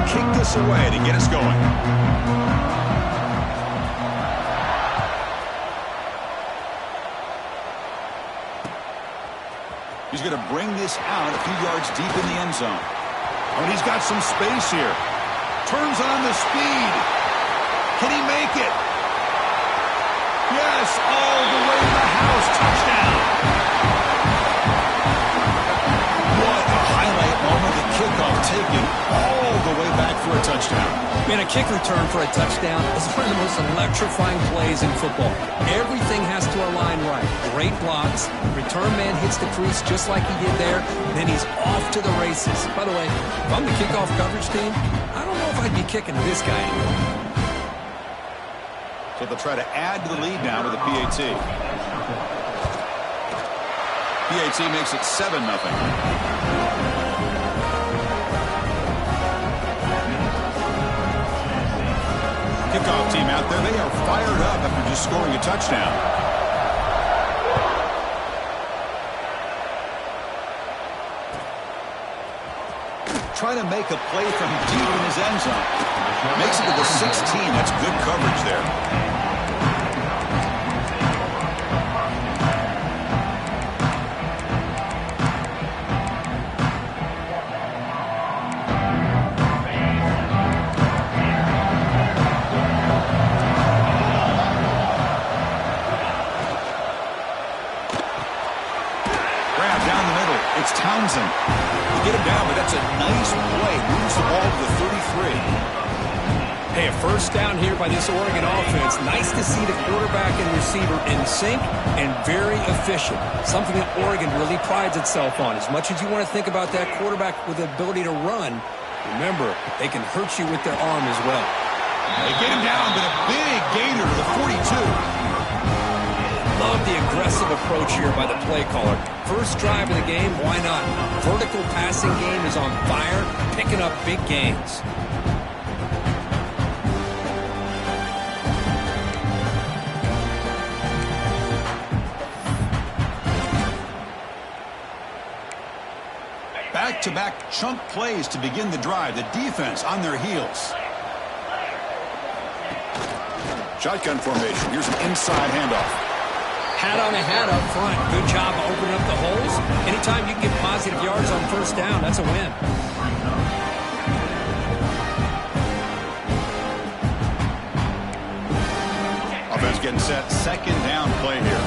kick this away to get us going. He's going to bring this out a few yards deep in the end zone. Oh, and he's got some space here. Turns on the speed. Can he make it? Yes, all the way to the house. Touchdown. What a highlight moment. The kickoff taken all the way back for a touchdown. Man, a kick return for a touchdown is one of the most electrifying plays in football. Everything has to align right. Great blocks. Return man hits the crease just like he did there. Then he's off to the races. By the way, if I'm the kickoff coverage team, I don't know if I'd be kicking to this guy anymore. So they'll try to add to the lead now with a PAT. PAT makes it 7-0. Kickoff team out there. They are fired up after just scoring a touchdown. Trying to make a play from deep in his end zone. Makes it to the 16. That's good coverage there. You get him down, but that's a nice play. Moves the ball to the 33. Hey, a first down here by this Oregon offense. Nice to see the quarterback and receiver in sync and very efficient. Something that Oregon really prides itself on. As much as you want to think about that quarterback with the ability to run, remember, they can hurt you with their arm as well. They get him down, but a big gainer to the 42. Love the aggressive approach here by the play caller. First drive of the game, why not? Vertical passing game is on fire, picking up big gains. Back-to-back chunk plays to begin the drive. The defense on their heels. Shotgun formation. Here's an inside handoff. Hat on a hat up front. Good job of opening up the holes. Anytime you can get positive yards on first down, that's a win. Offense getting set. Second down play here.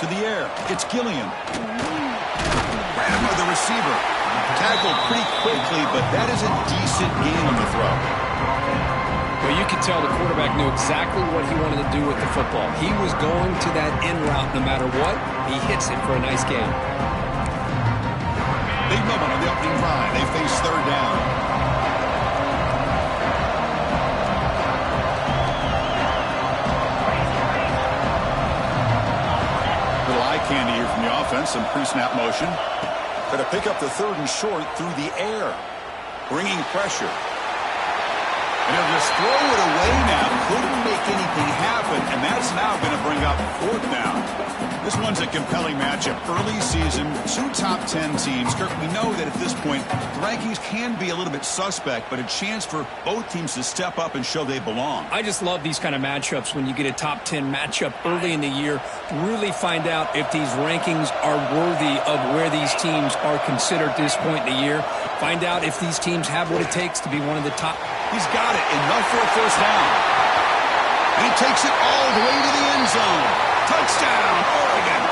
To the air. It's Gilliam. Right by the receiver. Tackled pretty quickly, but that is a decent gain on the throw. Well, you could tell the quarterback knew exactly what he wanted to do with the football. He was going to that in route no matter what. He hits it for a nice gain. Big moment on the opening drive. They face third down. Little eye candy here from the offense. Some pre-snap motion. Going to pick up the third and short through the air. Bringing pressure. And he'll just throw it away now. Couldn't make anything happen. And that's now going to bring up fourth down. This one's a compelling matchup. Early season, two top 10 teams. Kirk, we know that at this point, the rankings can be a little bit suspect, but a chance for both teams to step up and show they belong. I just love these kind of matchups when you get a top 10 matchup early in the year. Really find out if these rankings are worthy of where these teams are considered at this point in the year. Find out if these teams have what it takes to be one of the top. He's got it. Enough for a first down. And he takes it all the way to the end zone. Touchdown, Oregon.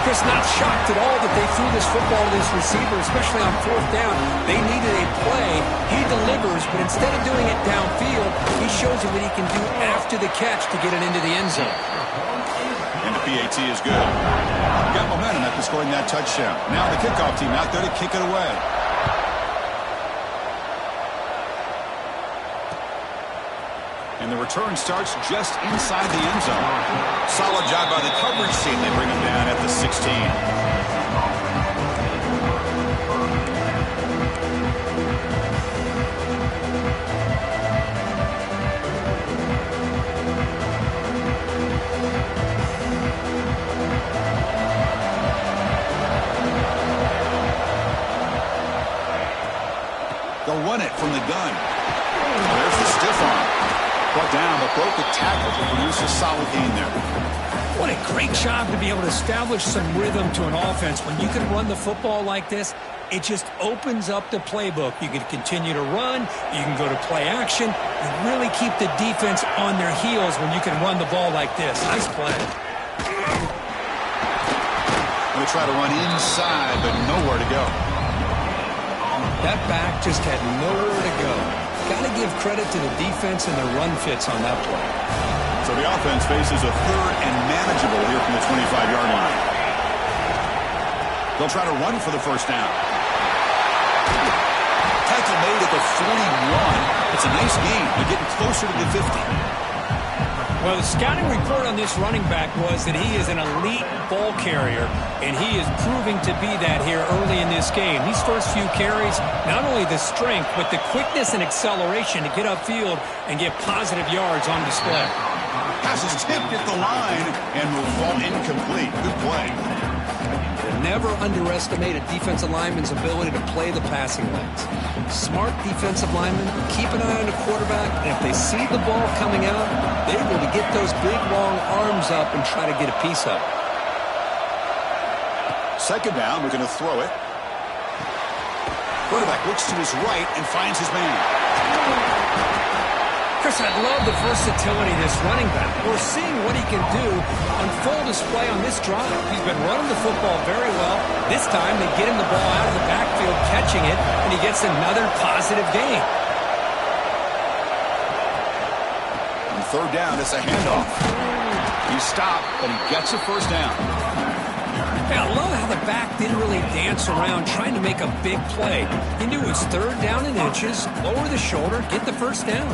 Chris, not shocked at all that they threw this football to this receiver, especially on fourth down. They needed a play. He delivers, but instead of doing it downfield, he shows you what he can do after the catch to get it into the end zone. And the PAT is good. Got momentum after scoring that touchdown. Now the kickoff team out there to kick it away. And the return starts just inside the end zone. Solid job by the coverage team. They bring him down at the 16. from the gun. There's the stiff arm. Brought down, but broke the tackle to produce a solid gain there. What a great job to be able to establish some rhythm to an offense. When you can run the football like this, it just opens up the playbook. You can continue to run. You can go to play action. You really keep the defense on their heels when you can run the ball like this. Nice play. Going to try to run inside, but nowhere to go. That back just had nowhere to go. Got to give credit to the defense and their run fits on that play. So the offense faces a third and manageable here from the 25-yard line. They'll try to run for the first down. Tackle made at the 41. It's a nice gain. They're getting closer to the 50. Well, the scouting report on this running back was that he is an elite ball carrier, and he is proving to be that here early in this game. These first few carries, not only the strength, but the quickness and acceleration to get upfield and get positive yards on display. Pass is tipped at the line and will fall incomplete. Good play. Never underestimate a defensive lineman's ability to play the passing lanes. Smart defensive linemen keep an eye on the quarterback, and if they see the ball coming out, they're able to get those big, long arms up and try to get a piece of it. Second down, we're going to throw it. Quarterback looks to his right and finds his man. Chris, I love the versatility of this running back. We're seeing what he can do on full display on this drive. He's been running the football very well. This time they get him the ball out of the backfield, catching it, and he gets another positive gain. On third down, it's a handoff. He stopped, but he gets a first down. Hey, I love how the back didn't really dance around trying to make a big play. He knew it was third down in inches, lower the shoulder, get the first down.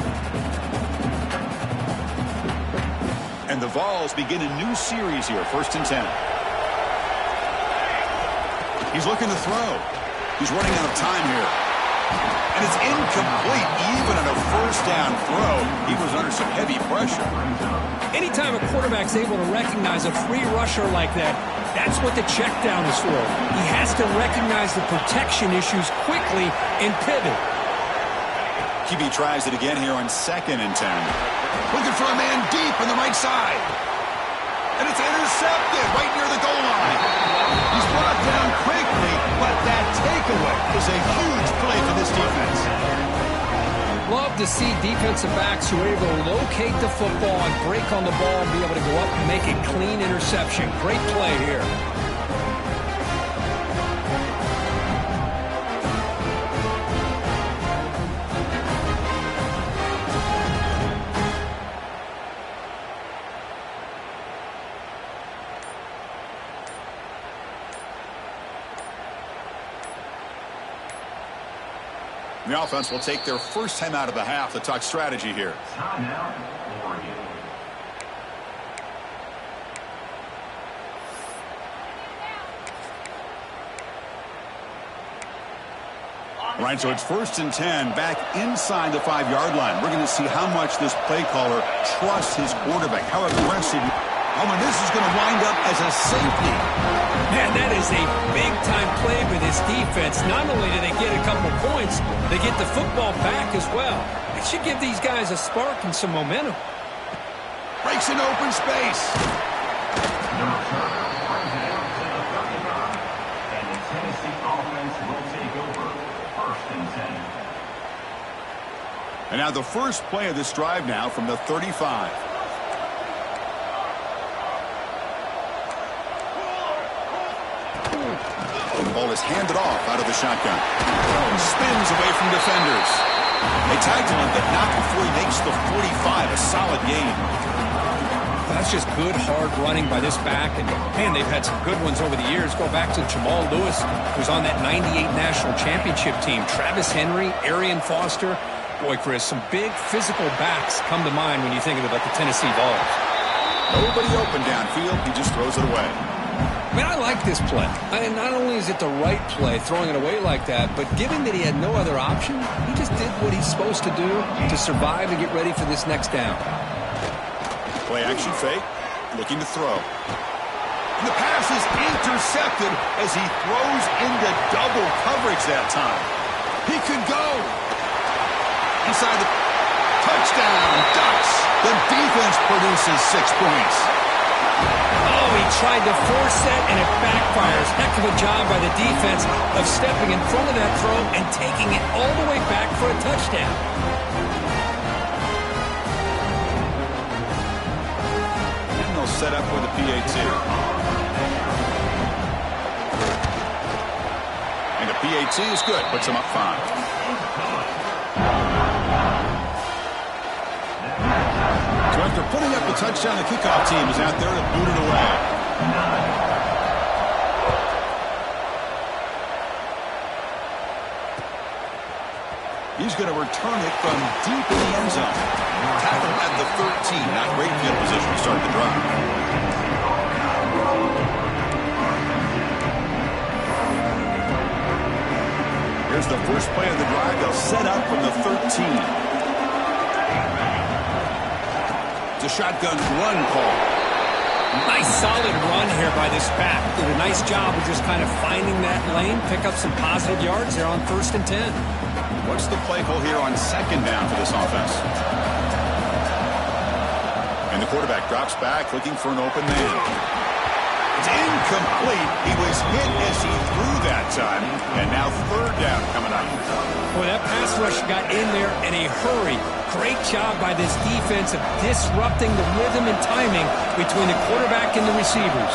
And the Vols begin a new series here, 1st and 10. He's looking to throw. He's running out of time here. And it's incomplete, even on a first down throw. He was under some heavy pressure. Anytime a quarterback's able to recognize a free rusher like that, that's what the check down is for. He has to recognize the protection issues quickly and pivot. QB tries it again here on 2nd and 10. Looking for a man deep on the right side. And it's intercepted right near the goal line. He's brought down quickly, but that takeaway is a huge play for this defense. Love to see defensive backs who are able to locate the football and break on the ball and be able to go up and make a clean interception. Great play here. The offense will take their first time out of the half to talk strategy here. All right, so it's 1st and 10, back inside the 5-yard line. We're going to see how much this play caller trusts his quarterback, how aggressive. Oh, and this is going to wind up as a safety. Man, that is a big-time play for this defense. Not only do they get a couple points, they get the football back as well. It should give these guys a spark and some momentum. Breaks an open space. And the Tennessee offense will take over 1st and 10. And now the first play of this drive now from the 35. The ball is handed off out of the shotgun. Spins away from defenders. They tagged him, but not before he makes the 45. A solid gain. That's just good, hard running by this back. And, man, they've had some good ones over the years. Go back to Jamal Lewis, who's on that 98 National Championship team. Travis Henry, Arian Foster. Boy, Chris, some big physical backs come to mind when you think about the Tennessee Vols. Nobody open downfield. He just throws it away. I mean, I like this play. And not only is it the right play, throwing it away like that, but given that he had no other option, he just did what he's supposed to do to survive and get ready for this next down. Play action fake, looking to throw. And the pass is intercepted as he throws into double coverage that time. He could go. Inside the touchdown, Ducks. The defense produces 6 points. Oh, he tried to force that, and it backfires. Heck of a job by the defense of stepping in front of that throw and taking it all the way back for a touchdown. And they'll set up with a PAT. And the PAT is good. Puts them up 5. So after putting up the touchdown, the kickoff team is out there to boot it away. He's going to return it from deep in the end zone. Tackle at the 13. Not great field position to start the drive. Here's the first play of the drive. They'll set up from the 13. It's a shotgun run call. Nice solid run here by this back. Did a nice job of just kind of finding that lane, pick up some positive yards there on 1st and 10. What's the play call here on 2nd down for this offense? And the quarterback drops back looking for an open man. It's incomplete. He was hit as he threw that time. And now 3rd down coming up. Boy, that pass rush got in there in a hurry. Great job by this defense of disrupting the rhythm and timing between the quarterback and the receivers.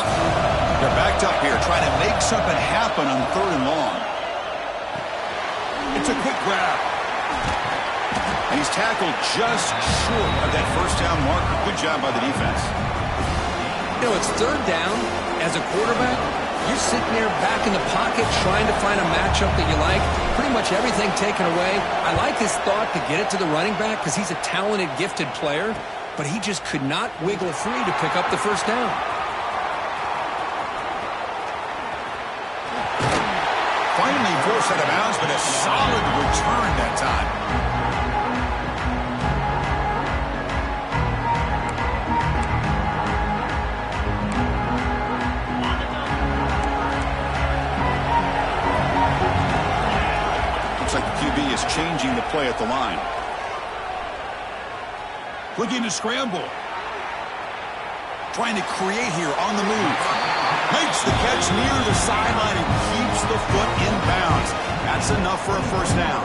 They're backed up here trying to make something happen on 3rd and long. It's a quick grab. And he's tackled just short of that 1st down marker. Good job by the defense. You know, it's 3rd down. As a quarterback, you're sitting there back in the pocket trying to find a matchup that you like. Pretty much everything taken away. I like his thought to get it to the running back because he's a talented, gifted player, but he just could not wiggle free to pick up the 1st down. Finally forced out of bounds, but a solid return that time. Is changing the play at the line. Looking to scramble. Trying to create here on the move. Makes the catch near the sideline and keeps the foot in bounds. That's enough for a 1st down.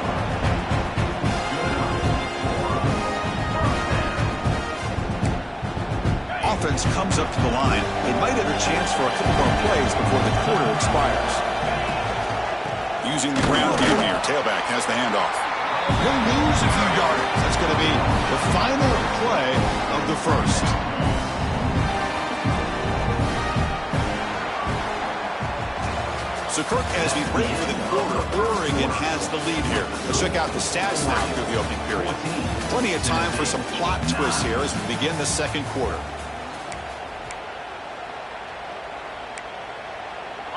Offense comes up to the line. They might have a chance for a couple more plays before the quarter expires. Using the ground game here. Tailback has the handoff. He'll lose a few yards. That's going to be the final play of the 1st. So, Kirk, as we break for the quarter, Oregon has the lead here. Let's check out the stats now through the opening period. Plenty of time for some plot twists here as we begin the 2nd quarter.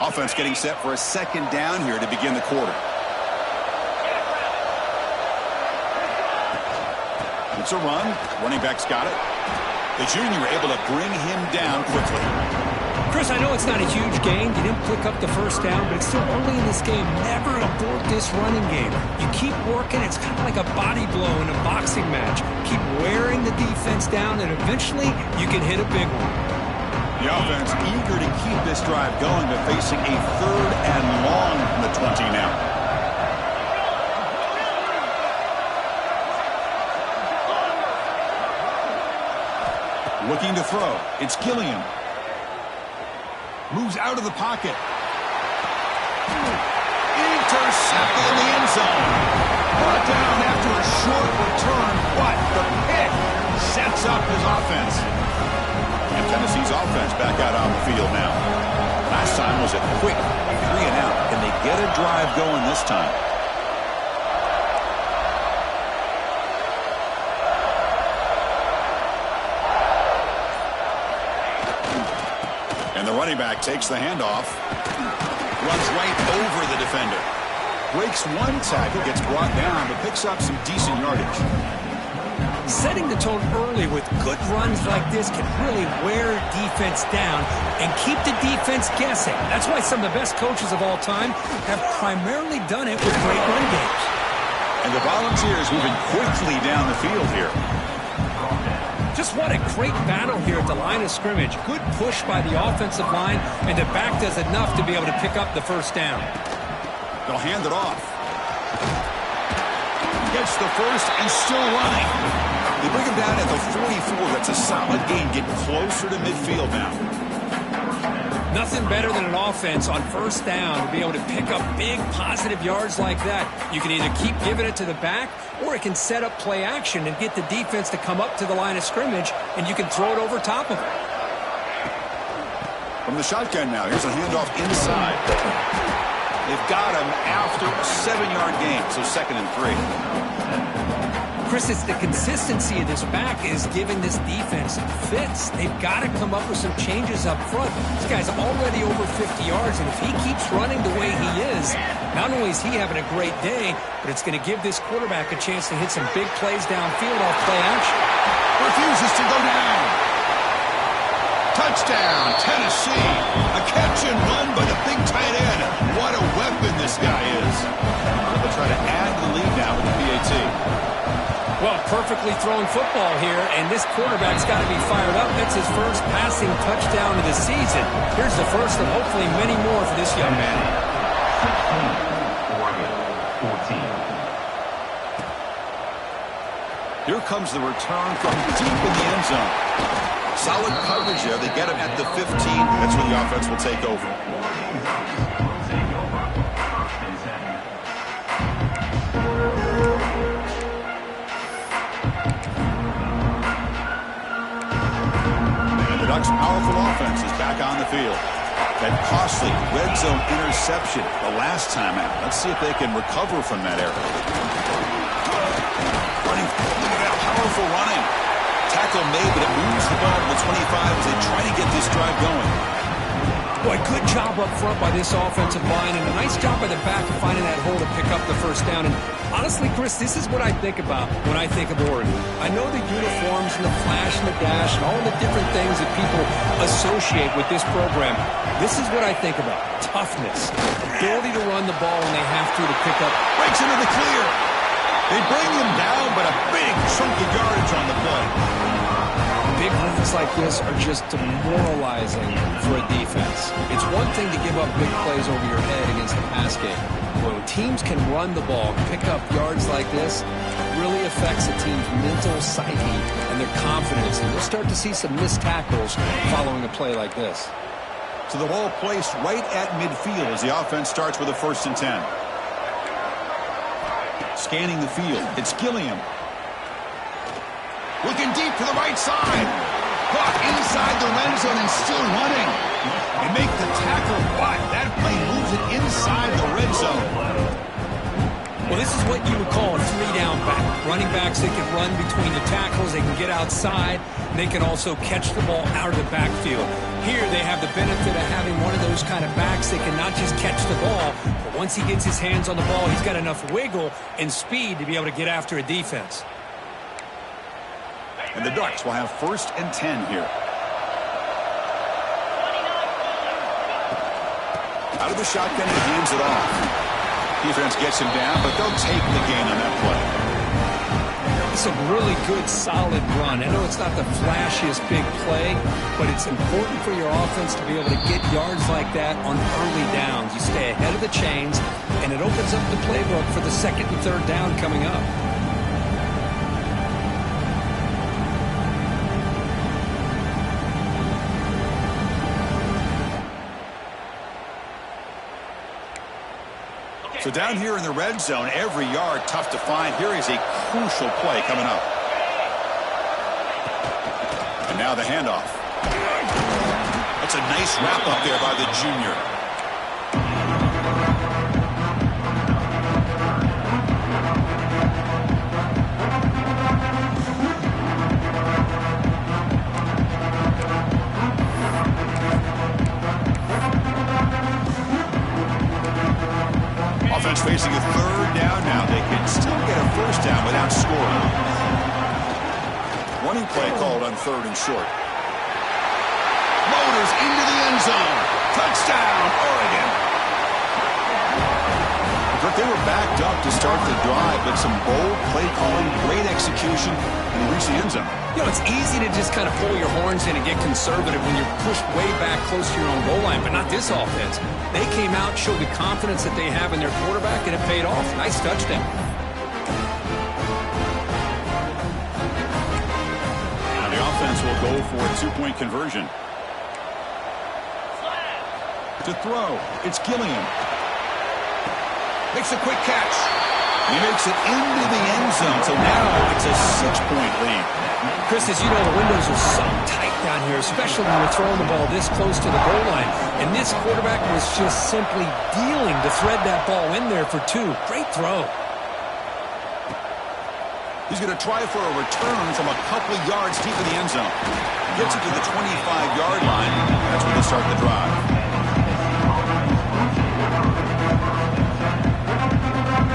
Offense getting set for a 2nd down here to begin the quarter. It's a run. Running back's got it. The junior able to bring him down quickly. Chris, I know it's not a huge gain. You didn't pick up the 1st down, but it's still early in this game. Never abort this running game. You keep working. It's kind of like a body blow in a boxing match. Keep wearing the defense down, and eventually you can hit a big one. The offense eager to keep this drive going, but facing a 3rd and long from the 20 now. Looking to throw. It's Gilliam. Moves out of the pocket. Intercepted in the end zone. Brought down after a short return, but the pick sets up his offense. And Tennessee's offense back out on the field now. Last time was a quick 3 and out. Can they get a drive going this time? And the running back takes the handoff. Runs right over the defender. Breaks one tackle, gets brought down, but picks up some decent yardage. Setting the tone early with good runs like this can really wear defense down and keep the defense guessing. That's why some of the best coaches of all time have primarily done it with great run games. And the Volunteers moving quickly down the field here. Just what a great battle here at the line of scrimmage. Good push by the offensive line, and the back does enough to be able to pick up the first down. They'll hand it off. Gets the first and still running. They bring him down at the 44. That's a solid gain. Getting closer to midfield now. Nothing better than an offense on first down to be able to pick up big positive yards like that. You can either keep giving it to the back, or it can set up play action and get the defense to come up to the line of scrimmage, and you can throw it over top of it. From the shotgun now, here's a handoff inside. They've got him after a 7-yard gain, so 2nd and 3. Chris, it's the consistency of this back is giving this defense fits. They've got to come up with some changes up front. This guy's already over 50 yards, and if he keeps running the way he is, not only is he having a great day, but it's going to give this quarterback a chance to hit some big plays downfield off play action. Refuses to go down. Touchdown, Tennessee. A catch and run by the big tight end. What a weapon this guy is. They'll try to add the lead now with the PAT. Well, perfectly thrown football here, and this quarterback's got to be fired up. That's his first passing touchdown of the season. Here's the first of hopefully many more for this young man. 16, Oregon, 14. Here comes the return from deep in the end zone. Solid coverage there. They get him at the 15. That's where the offense will take over. The Ducks' powerful offense is back on the field. That costly red zone interception the last time out. Let's see if they can recover from that error. Running, look at that powerful running. Tackle made, but it moves the ball to the 25 as they try to get this drive going. Boy, good job up front by this offensive line, and a nice job by the back of finding that hole to pick up the first down. And honestly, Chris, this is what I think about when I think of Oregon. I know the uniforms and the flash and the dash and all the different things that people associate with this program. This is what I think about. Toughness. Ability to run the ball when they have to pick up. Breaks into the clear. They bring them down, but a big chunk of yardage on the play. Big runs like this are just demoralizing for a defense. It's one thing to give up big plays over your head against the pass game. When teams can run the ball, pick up yards like this, it really affects a team's mental psyche and their confidence. And you'll start to see some missed tackles following a play like this. So the ball placed right at midfield as the offense starts with a 1st and 10. Scanning the field. It's Gilliam. Looking deep to the right side. Caught inside the red zone and still running. They make the tackle, but that play moves it inside the red zone. Well, this is what you would call a 3-down back. Running backs, they can run between the tackles. They can get outside. They can also catch the ball out of the backfield. Here, they have the benefit of having one of those kind of backs that can not just catch the ball, but once he gets his hands on the ball, he's got enough wiggle and speed to be able to get after a defense. And the Ducks will have 1st and 10 here. Out of the shotgun, he hands it off. Defense gets him down, but they'll take the gain on that play. It's a really good, solid run. I know it's not the flashiest big play, but it's important for your offense to be able to get yards like that on early downs. You stay ahead of the chains, and it opens up the playbook for the 2nd and 3rd down coming up. So down here in the red zone, every yard tough to find. Here is a crucial play coming up. And now the handoff. That's a nice wrap up there by the junior. Offense facing a 3rd down now. They can still get a 1st down without scoring. Running play called on 3rd and short. Motors into the end zone. Touchdown, Oregon. Mark, they were backed up to start the drive, but some bold play calling, great execution, and reached the end zone. You know, it's easy to just kind of pull your horns in and get conservative when you're pushed way back close to your own goal line, but not this offense. They came out, showed the confidence that they have in their quarterback, and it paid off. Nice touchdown. Now the offense will go for a two-point conversion. To throw, it's Gilliam. Makes a quick catch. He makes it into the end zone, so now it's a 6-point lead. Chris, as you know, the windows are so tight down here, especially when you're throwing the ball this close to the goal line. And this quarterback was just simply dealing to thread that ball in there for two. Great throw. He's going to try for a return from a couple of yards deep in the end zone. Gets it to the 25-yard line. That's where they start the drive.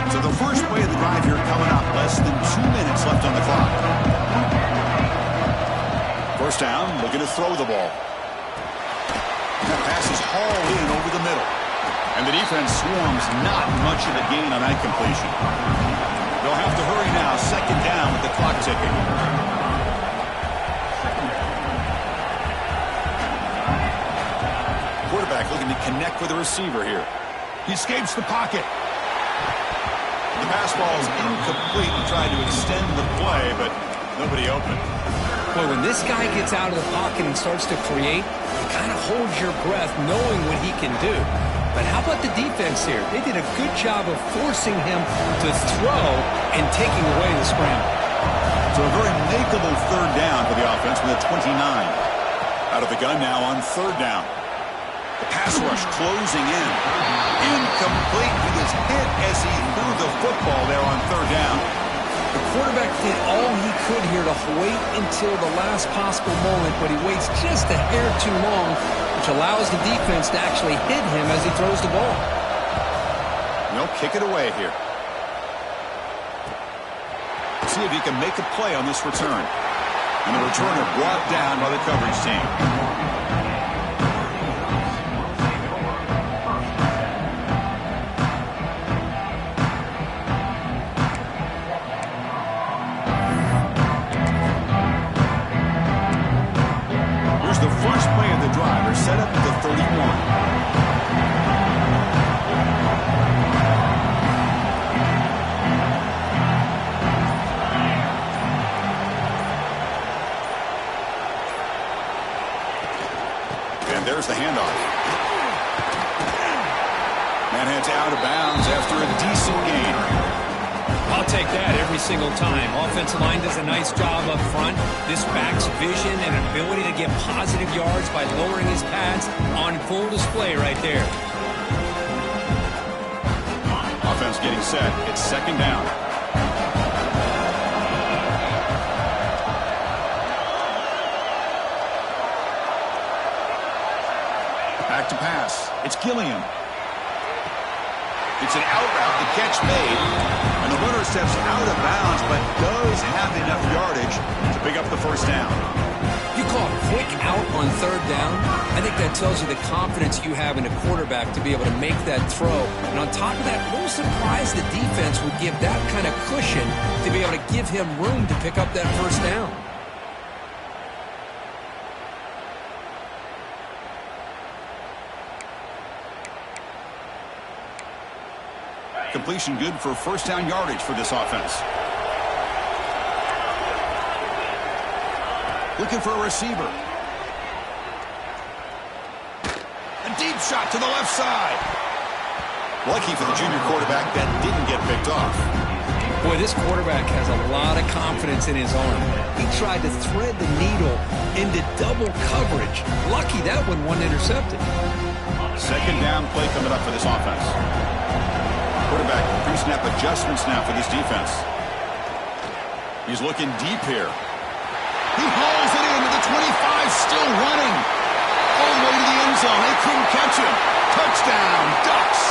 So the first play of the drive here coming up. Less than 2 minutes left on the clock. First down, looking to throw the ball. That pass is hauled in over the middle. And the defense swarms, not much of a gain on that completion. They'll have to hurry now. Second down with the clock ticking. Quarterback looking to connect with the receiver here. He escapes the pocket. The pass ball is incomplete and tried to extend the play, but nobody open. Boy, when this guy gets out of the pocket and starts to create, you kind of hold your breath knowing what he can do. But how about the defense here? They did a good job of forcing him to throw and taking away the scramble. So a very makeable third down for the offense with a 29. Out of the gun now on third down. The pass rush closing in. Incomplete. He was hit as he threw the football there on third down. The quarterback did all he could here to wait until the last possible moment, but he waits just a hair too long, which allows the defense to actually hit him as he throws the ball. They'll kick it away here. See if he can make a play on this return. And the returner brought down by the coverage team. The first play of the drive. They're set up at the 31. And there's the handoff. Man heads out of bounds after a decent gain. I'll take that every single time. Offensive line does a nice job up front. This back's vision and ability to get positive yards by lowering his pads on full display right there. Offense getting set. It's second down. Back to pass. It's Gilliam. It's an out route. The catch made. And the runner steps out of bounds, but does have enough yardage to pick up the first down. You call a quick out on third down. I think that tells you the confidence you have in a quarterback to be able to make that throw. And on top of that, a little surprised the defense would give that kind of cushion to be able to give him room to pick up that first down. Completion good for first down yardage for this offense. Looking for a receiver. A deep shot to the left side. Lucky for the junior quarterback that didn't get picked off. Boy, this quarterback has a lot of confidence in his arm. He tried to thread the needle into double coverage. Lucky that one wasn't intercepted. Second down play coming up for this offense. Quarterback pre-snap adjustments now for this defense. He's looking deep here. He hauls it in to the 25, still running. All the way to the end zone. They couldn't catch him. Touchdown, Ducks.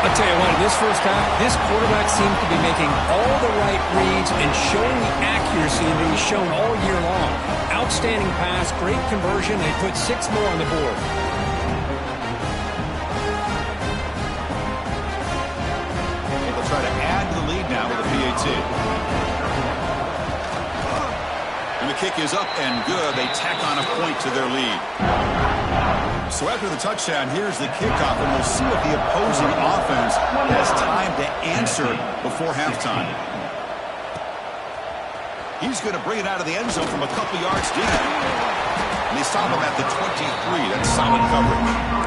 I'll tell you what, in this first half, this quarterback seemed to be making all the right reads and showing the accuracy that he's shown all year long. Outstanding pass, great conversion. They put 6 more on the board. kick is up and good. They tack on a point to their lead. So after the touchdown, here's the kickoff, and we'll see if the opposing offense has time to answer before halftime. He's going to bring it out of the end zone from a couple yards deep. And they stop him at the 23. That's solid coverage.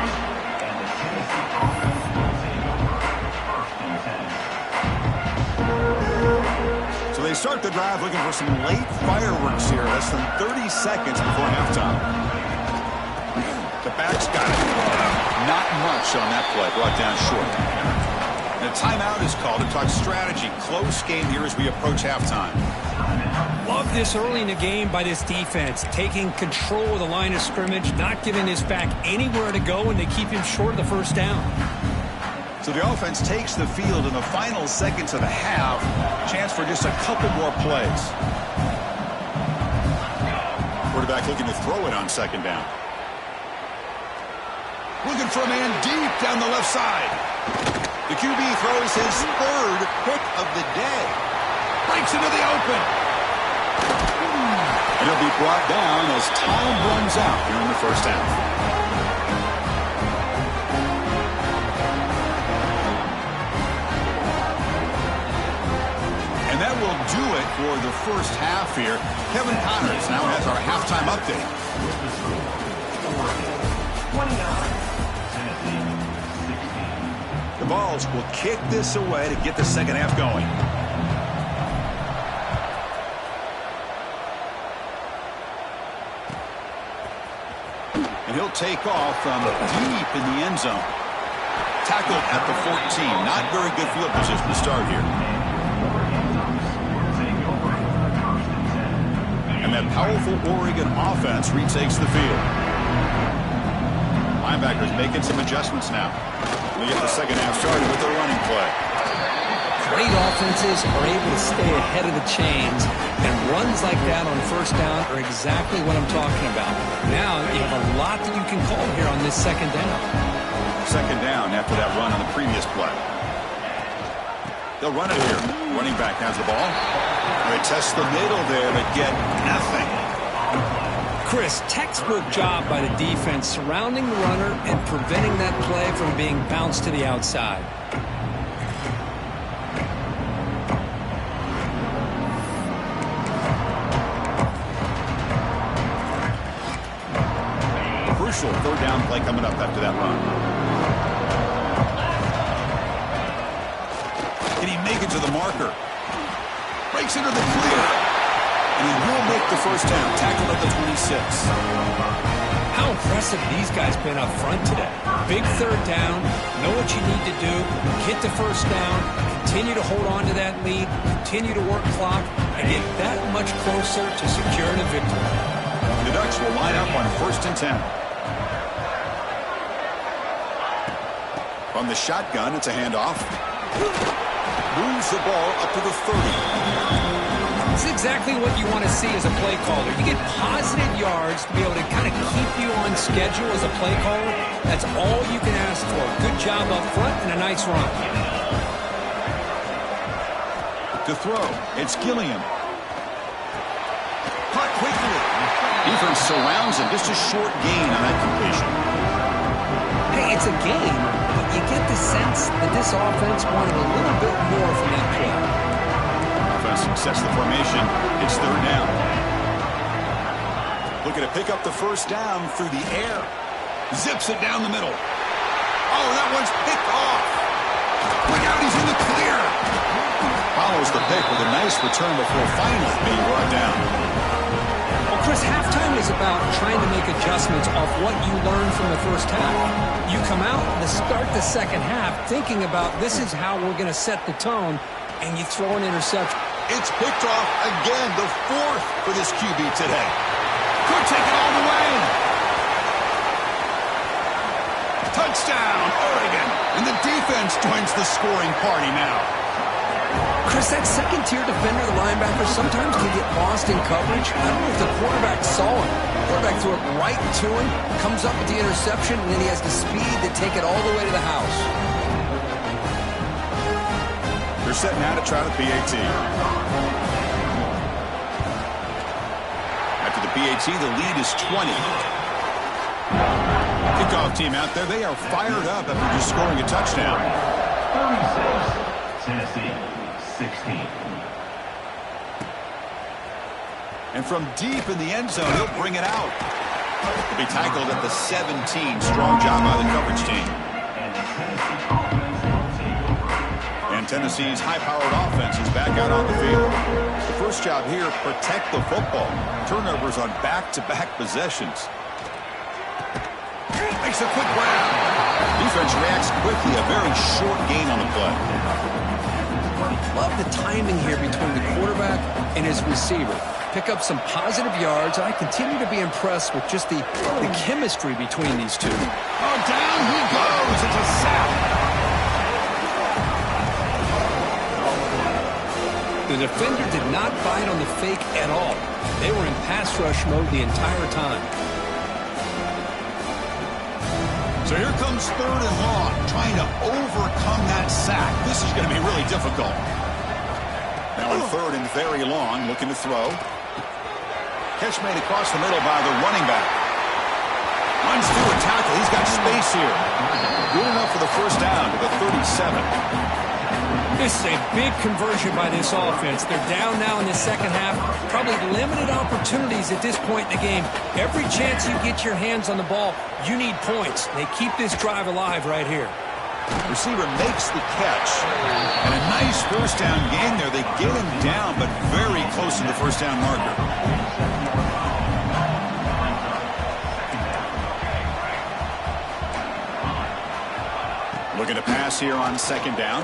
So they start the drive looking for some late fireworks here. Less than 30 seconds before halftime. The back's got it. Not much on that play. Brought down short. And a timeout is called to talk strategy. Close game here as we approach halftime. Love this early in the game by this defense. Taking control of the line of scrimmage. Not giving his back anywhere to go, and they keep him short of the first down. So the offense takes the field in the final seconds of the half. Chance for just a couple more plays. Quarterback looking to throw it on second down. Looking for a man deep down the left side. The QB throws his third pick of the day. Breaks into the open. And he'll be brought down as time runs out here in the first half. And that will do it for the first half here. Kevin Connors now has our halftime update. 29-16. The Vols will kick this away to get the second half going. And he'll take off from deep in the end zone. Tackled at the 14. Not very good field position to start here. And that powerful Oregon offense retakes the field. Linebackers making some adjustments now. We get the second half started with a running play. Great offenses are able to stay ahead of the chains, and runs like that on first down are exactly what I'm talking about. Now you have a lot that you can call here on this second down. Second down after that run on the previous play. They'll run it here. Running back has the ball. They test the middle there, but get nothing. Chris, textbook job by the defense surrounding the runner and preventing that play from being bounced to the outside. Crucial third down play coming up after that run. Can he make it to the marker? Breaks into the clear. And he will make the first down. Tackled at the 26. How impressive these guys been up front today. Big third down. Know what you need to do. Get the first down. Continue to hold on to that lead. Continue to work clock. And get that much closer to securing a victory. The Ducks will line up on 1st and 10. From the shotgun, it's a handoff. Moves the ball up to the 30. It's exactly what you want to see as a play caller. You get positive yards to be able to kind of keep you on schedule as a play caller. That's all you can ask for. Good job up front and a nice run. To throw, it's Gilliam. Caught quickly. Defense surrounds him. Just a short gain on that completion. Hey, it's a game, but you get the sense that this offense wanted a little bit more from that play. Sets the formation. It's third down. Looking to pick up the first down through the air. Zips it down the middle. Oh, that one's picked off. Look out, he's in the clear. Follows the pick with a nice return before finally being brought down. Well, Chris, halftime is about trying to make adjustments off what you learned from the first half. You come out to start the second half thinking about this is how we're going to set the tone, and you throw an interception. It's picked off again, the 4th for this QB today. Could take it all the way. Touchdown, Oregon. And the defense joins the scoring party now. Chris, that second-tier defender, the linebacker, sometimes can get lost in coverage. I don't know if the quarterback saw him. The quarterback threw it right to him, comes up with the interception, and then he has the speed to take it all the way to the house. They're setting out to try the PAT. PAT, the lead is 20. Kickoff team out there, they are fired up after just scoring a touchdown. 36, Tennessee, 16. And from deep in the end zone, he'll bring it out. He'll be tackled at the 17. Strong job by the coverage team. And Tennessee's high-powered offense is back out on the field. The first job here, protect the football. Turnovers on back-to-back possessions. Makes a quick grab. Defense reacts quickly. A very short gain on the play. Love the timing here between the quarterback and his receiver. Pick up some positive yards. I continue to be impressed with just the chemistry between these two. Oh, down he goes. It's a sack. The defender did not bite on the fake at all. They were in pass rush mode the entire time. So here comes 3rd and long, trying to overcome that sack. This is going to be really difficult. Now on 3rd and very long, looking to throw. Catch made across the middle by the running back. Runs through a tackle. He's got space here. Good enough for the first down to the 37. This is a big conversion by this offense. They're down now in the second half. Probably limited opportunities at this point in the game. Every chance you get your hands on the ball, you need points. They keep this drive alive right here. Receiver makes the catch. And a nice first down gain there. They get him down, but very close to the first down marker. Looking to pass here on 2nd down.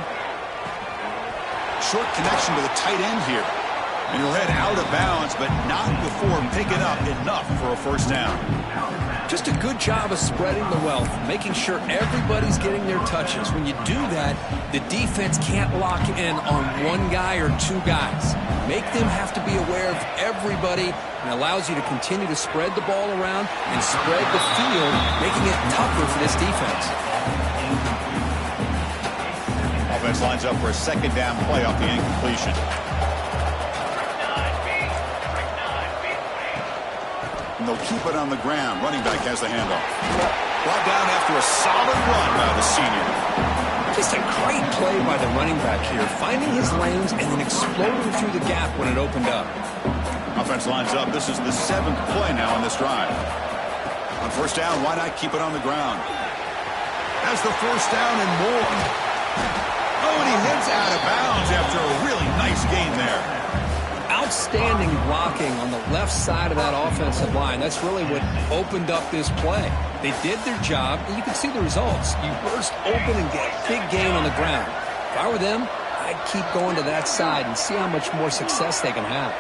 Short connection to the tight end here. And he'll head out of bounds, but not before picking up enough for a first down. Just a good job of spreading the wealth, making sure everybody's getting their touches. When you do that, the defense can't lock in on one guy or two guys. Make them have to be aware of everybody, and allows you to continue to spread the ball around and spread the field, making it tougher for this defense. Offense lines up for a 2nd down play off the incompletion. And they'll keep it on the ground. Running back has the handoff. Brought down after a solid run by the senior. Just a great play by the running back here, finding his lanes and then exploding through the gap when it opened up. Offense lines up. This is the 7th play now on this drive. On first down, why not keep it on the ground? That's the first down and more. Oh, and he heads out of bounds after a really nice gain there. Outstanding blocking on the left side of that offensive line. That's really what opened up this play. They did their job, and you can see the results. You burst open and get a big gain on the ground. If I were them, I'd keep going to that side and see how much more success they can have.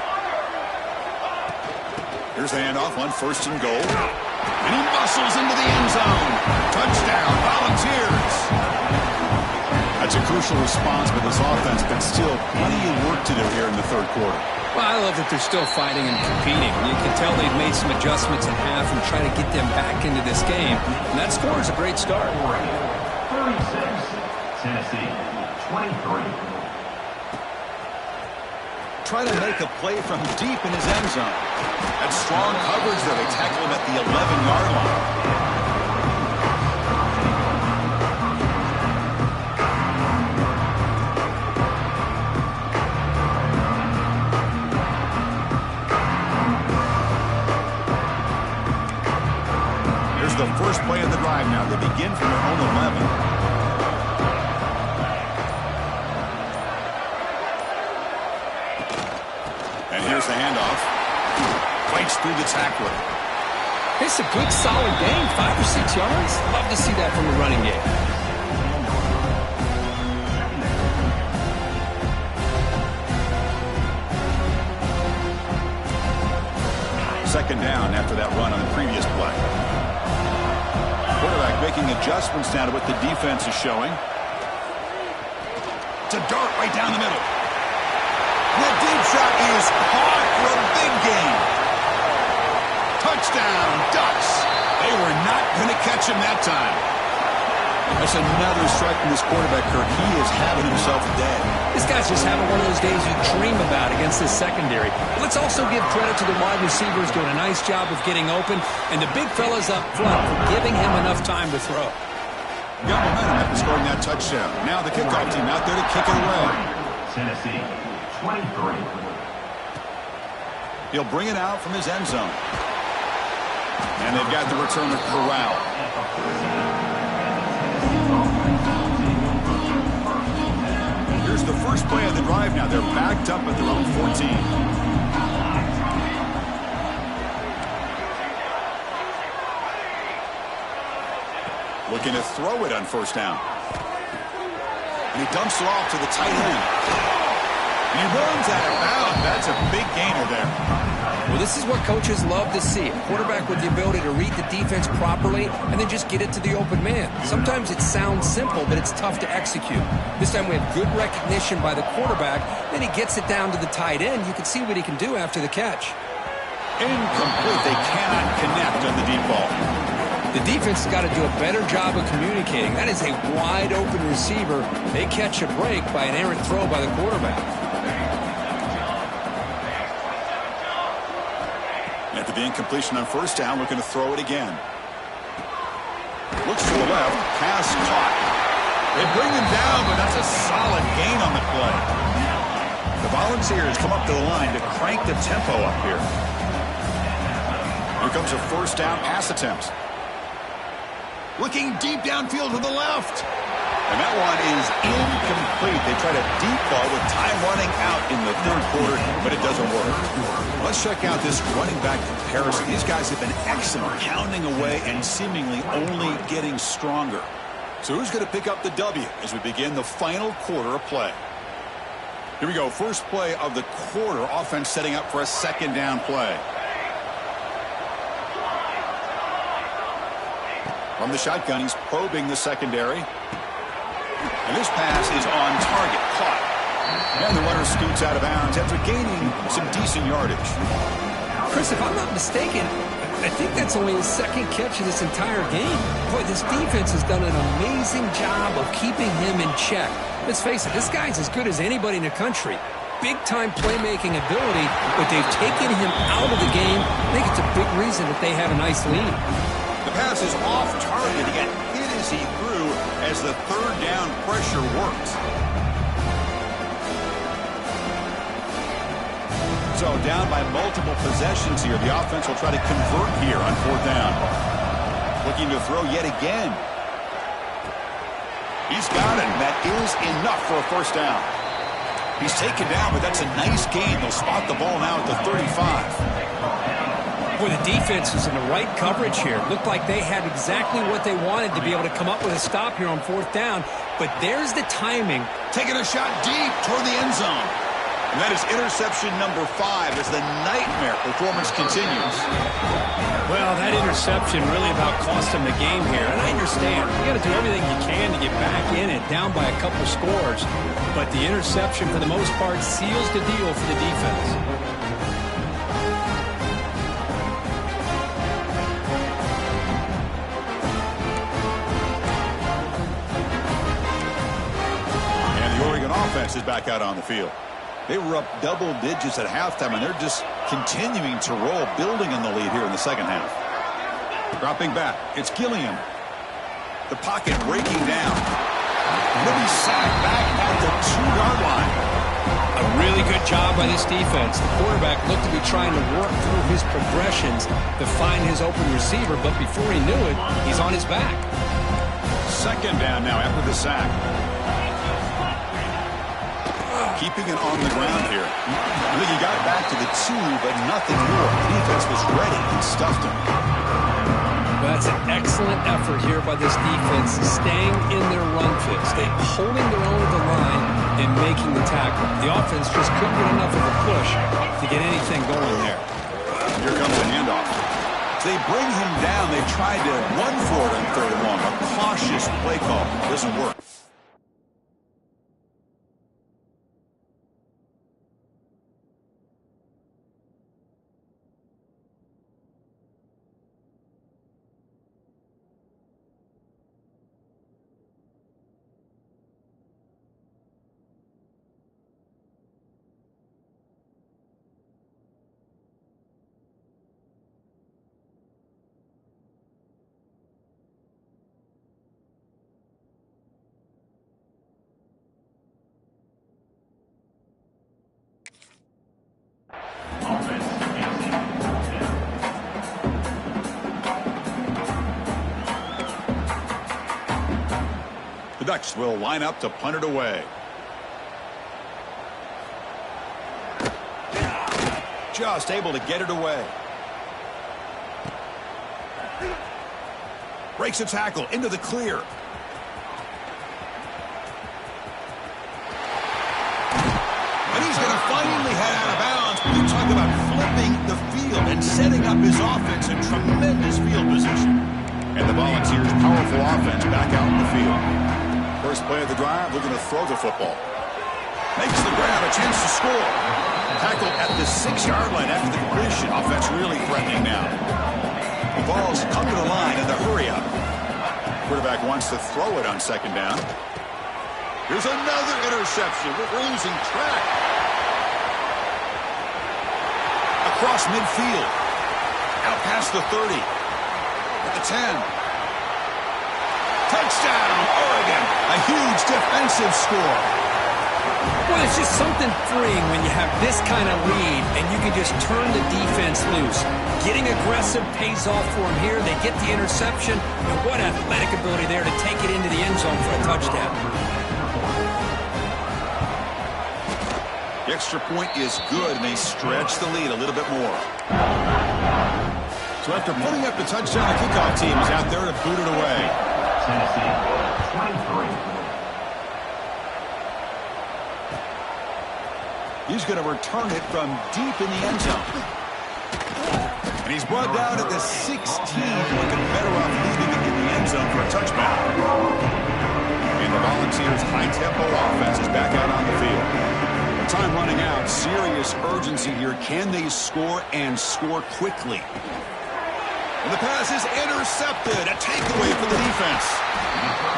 Here's the handoff on 1st and goal. And he muscles into the end zone. Touchdown, Volunteers. That's a crucial response, but this offense can still plenty of work to do here in the 3rd quarter. Well, I love that they're still fighting and competing. You can tell they've made some adjustments in half and trying to get them back into this game. And that score is a great start. 36, Tennessee, 23. Try to make a play from deep in his end zone. That's strong coverage there. They tackle him at the 11-yard line. The first play of the drive now. They begin from their own 11. And here's the handoff. Fights through the tackler. It's a good solid gain, 5 or 6 yards. Love to see that from the running game. Second down after that run on the previous play. Quarterback making adjustments now to what the defense is showing. It's a dart right down the middle. The deep shot is caught for a big gain. Touchdown, Ducks. They were not going to catch him that time. That's another strike from this quarterback, Kirk. He is having himself a day. This guy's just having one of those days you dream about against this secondary. Let's also give credit to the wide receivers doing a nice job of getting open, and the big fellas up front for giving him enough time to throw. Got momentum after scoring that touchdown. Now the kickoff team out there to kick it away. Tennessee, 23. He'll bring it out from his end zone. And they've got the returner corralled. Here's the first play of the drive now. They're backed up at their own 14. Looking to throw it on first down. And he dumps it off to the tight end. And he runs out of bounds. That's a big gainer there. Well, this is what coaches love to see. A quarterback with the ability to read the defense properly and then just get it to the open man. Sometimes it sounds simple, but it's tough to execute. This time we have good recognition by the quarterback. Then he gets it down to the tight end. You can see what he can do after the catch. Incomplete. They cannot connect on the deep ball. The defense has got to do a better job of communicating. That is a wide-open receiver. They catch a break by an errant throw by the quarterback. After the incompletion on first down, looking to throw it again. Looks to the left. Pass caught. They bring him down, but that's a solid gain on the play. The Volunteers come up to the line to crank the tempo up here. Here comes a first down pass attempt. Looking deep downfield to the left. And that one is incomplete. They try to deep ball with time running out in the third quarter, but it doesn't work. Let's check out this running back comparison. These guys have been excellent, pounding away and seemingly only getting stronger. So who's going to pick up the W as we begin the final quarter of play? Here we go. First play of the quarter. Offense setting up for a second down play. From the shotgun, he's probing the secondary. And this pass is on target. Caught. And the runner scoots out of bounds after gaining some decent yardage. Chris, if I'm not mistaken, I think that's only his second catch of this entire game. Boy, this defense has done an amazing job of keeping him in check. Let's face it, this guy's as good as anybody in the country. Big-time playmaking ability, but they've taken him out of the game. I think it's a big reason that they have a nice lead. The pass is off target. He got hit as he threw as the third down pressure worked. So down by multiple possessions here. The offense will try to convert here on fourth down. Looking to throw yet again. He's got it. That is enough for a first down. He's taken down, but that's a nice gain. They'll spot the ball now at the 35. Boy, the defense was in the right coverage here. Looked like they had exactly what they wanted to be able to come up with a stop here on fourth down. But there's the timing. Taking a shot deep toward the end zone. And that is interception number 5 as the nightmare performance continues. Well, that interception really about cost them the game here. And I understand. You got to do everything you can to get back in it, down by a couple scores. But the interception, for the most part, seals the deal for the defense. Offense is back out on the field. They were up double digits at halftime, and they're just continuing to roll, building on the lead here in the second half. Dropping back, it's Gilliam. The pocket breaking down. He'll be sacked back at the 2-yard line. A really good job by this defense. The quarterback looked to be trying to work through his progressions to find his open receiver, but before he knew it, he's on his back. Second down now after the sack. Keeping it on the ground here. I think he got back to the 2, but nothing more. The defense was ready and stuffed him. That's an excellent effort here by this defense, staying in their run fits. They holding their own at the line and making the tackle. The offense just couldn't get enough of a push to get anything going there. Here comes the handoff. They bring him down. They tried to run for it on 3rd and 1. A cautious play call doesn't work. The Ducks will line up to punt it away. Just able to get it away. Breaks a tackle into the clear. And he's going to finally head out of bounds. You talk about flipping the field and setting up his offense in tremendous field position. And the Volunteers' powerful offense back out in the field. First play of the drive, looking to throw the football. Makes the grab, a chance to score. Tackle at the 6-yard line after the completion. Offense really threatening now. The ball's come to the line in the hurry up. Quarterback wants to throw it on second down. Here's another interception. We're losing track. Across midfield. Out past the 30. At the 10. Touchdown, Oregon. A huge defensive score. Well, it's just something freeing when you have this kind of lead and you can just turn the defense loose. Getting aggressive pays off for them here. They get the interception, and what athletic ability there to take it into the end zone for a touchdown. The extra point is good, and they stretch the lead a little bit more. So after putting up the touchdown, the kickoff team is out there to boot it away. Tennessee, 23. He's going to return it from deep in the end zone. And he's brought down at the 16, looking better off leaving it in the end zone for a touchback. And the Volunteers' high-tempo offense is back out on the field. Time running out. Serious urgency here. Can they score and score quickly? And the pass is intercepted. A takeaway for the defense.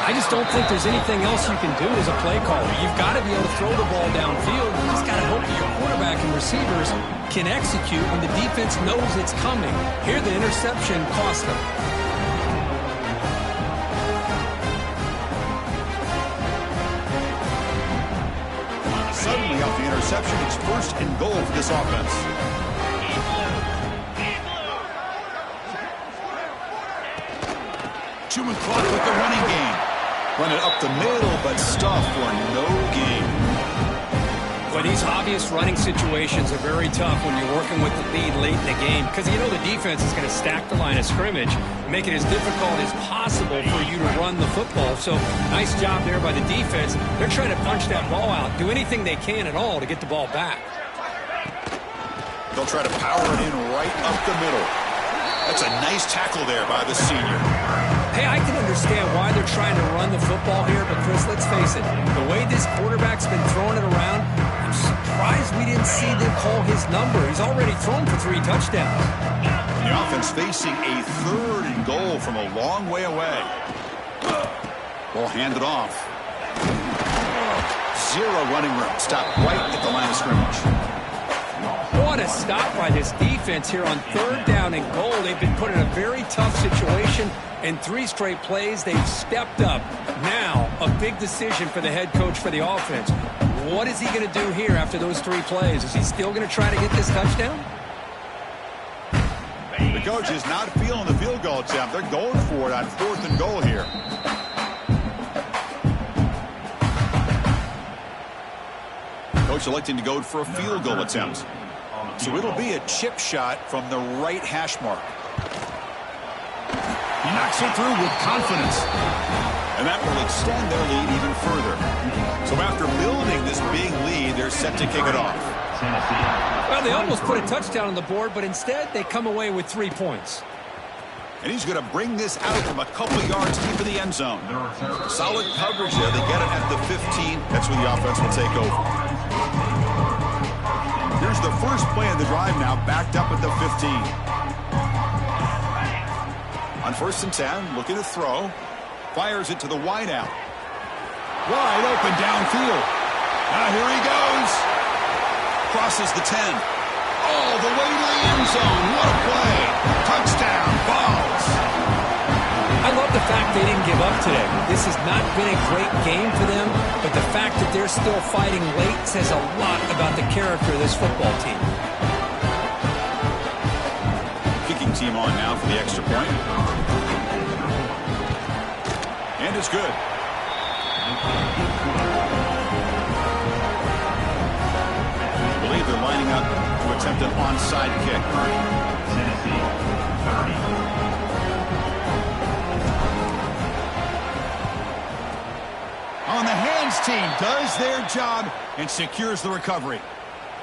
I just don't think there's anything else you can do as a play caller. You've got to be able to throw the ball downfield. You just got to hope that your quarterback and receivers can execute when the defense knows it's coming. Here, the interception cost them. Suddenly, off the interception, it's first and goal for this offense. Chewing clock with the running game. Run it up the middle, but stuffed for no gain. Well, these obvious running situations are very tough when you're working with the lead late in the game because you know the defense is going to stack the line of scrimmage, make it as difficult as possible for you to run the football. So nice job there by the defense. They're trying to punch that ball out, do anything they can at all to get the ball back. They'll try to power it in right up the middle. That's a nice tackle there by the senior. Hey, I can understand why they're trying to run the football here, but Chris, let's face it, the way this quarterback's been throwing it around, I'm surprised we didn't see them call his number. He's already thrown for 3 touchdowns. The offense facing a third and goal from a long way away. Ball handed off. Zero running room. Stop right at the line of scrimmage. What a stop by this defense here on 3rd down and goal. They've been put in a very tough situation. In 3 straight plays, they've stepped up. Now, a big decision for the head coach for the offense. What is he going to do here after those 3 plays? Is he still going to try to get this touchdown? The coach is not feeling the field goal attempt. They're going for it on 4th and goal here. Coach electing to go for a field goal attempt. So it'll be a chip shot from the right hash mark. He knocks it through with confidence. And that will extend their lead even further. So after building this big lead, they're set to kick it off. Well, they almost put a touchdown on the board, but instead they come away with 3 points. And he's going to bring this out from a couple yards deep in the end zone. Solid coverage there. They get it at the 15. That's where the offense will take over. Here's the first play of the drive now, backed up at the 15. On 1st and 10, looking to throw. Fires it to the wideout. Wide open downfield. Now here he goes. Crosses the 10. All the way to the end zone. What a play. Touchdown, Vols. I love the fact they didn't give up today. This has not been a great game for them, but the fact that they're still fighting late says a lot about the character of this football team. Kicking team on now for the extra point. And it's good. attempt an onside kick. Tennessee, 30. On the hands team does their job and secures the recovery.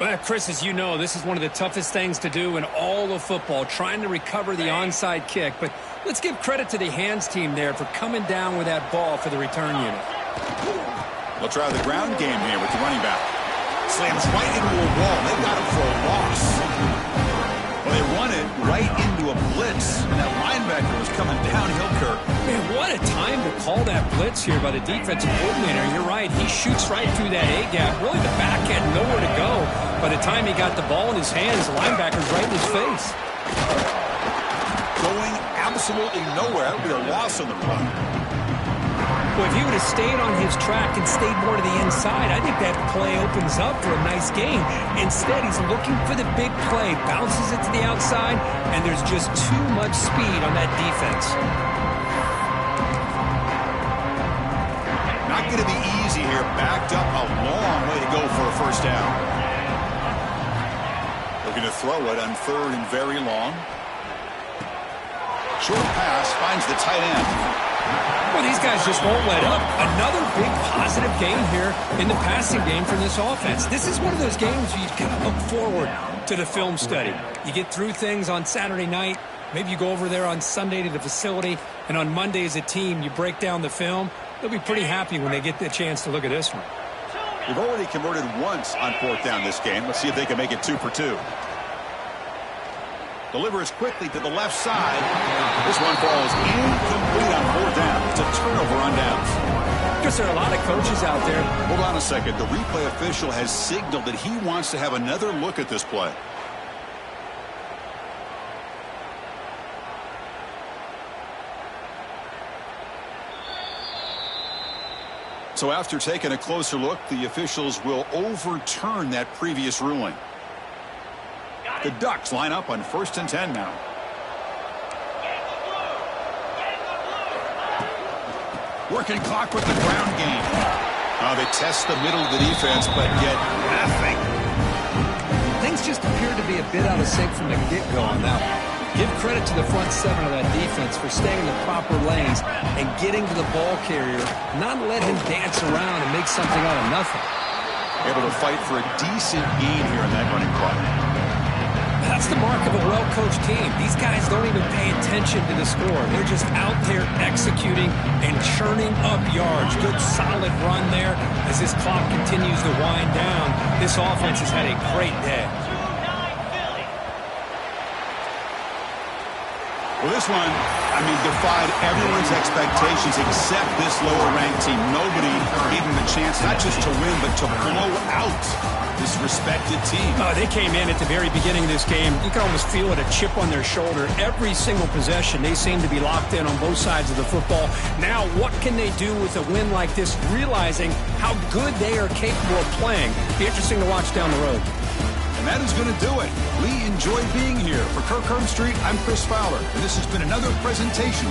Well, Chris, as you know, this is one of the toughest things to do in all of football, trying to recover the onside kick. But let's give credit to the hands team there for coming down with that ball for the return unit. They'll try the ground game here with the running back. Slams right into a wall. They got him for a loss. Well, they run it right into a blitz, and that linebacker was coming downhill, Kirk. Man, what a time to call that blitz here by the defensive coordinator. You're right. He shoots right through that A-gap. Really, the back had nowhere to go. By the time he got the ball in his hands, the linebacker's right in his face. Going absolutely nowhere. That would be a loss on the run. Well, if he would have stayed on his track and stayed more to the inside, I think that play opens up for a nice gain. Instead, he's looking for the big play, bounces it to the outside, and there's just too much speed on that defense. Not going to be easy here. Backed up a long way to go for a first down. Looking to throw it on third and very long. Short pass finds the tight end. Well, these guys just won't let up. Another big positive gain here in the passing game from this offense. This is one of those games where you can look forward to the film study. You get through things on Saturday night. Maybe you go over there on Sunday to the facility, and on Monday as a team, you break down the film. They'll be pretty happy when they get the chance to look at this one. They've already converted once on fourth down this game. Let's see if they can make it 2 for 2. Delivers quickly to the left side. This one falls incomplete on fourth down. It's a turnover on downs. Because there are a lot of coaches out there. Hold on a second. The replay official has signaled that he wants to have another look at this play. So after taking a closer look, the officials will overturn that previous ruling. The Ducks line up on 1st and 10 now. Working clock with the ground game. They test the middle of the defense, but get nothing. Things just appear to be a bit out of sync from the get-go on that one. Give credit to the front seven of that defense for staying in the proper lanes and getting to the ball carrier, not let him dance around and make something out of nothing. Able to fight for a decent gain here in that running play. That's the mark of a well-coached team. These guys don't even pay attention to the score. They're just out there executing and churning up yards. Good, solid run there as this clock continues to wind down. This offense has had a great day. Well, this one, defied everyone's expectations except this lower-ranked team. Nobody gave them a chance not just to win, but to blow out this respected team. They came in at the very beginning of this game. You can almost feel it, a chip on their shoulder. Every single possession, they seem to be locked in on both sides of the football. Now, what can they do with a win like this, realizing how good they are capable of playing? Be interesting to watch down the road. And that is going to do it. We enjoy being here. For Kirk Herbstreit, I'm Chris Fowler, and this has been another presentation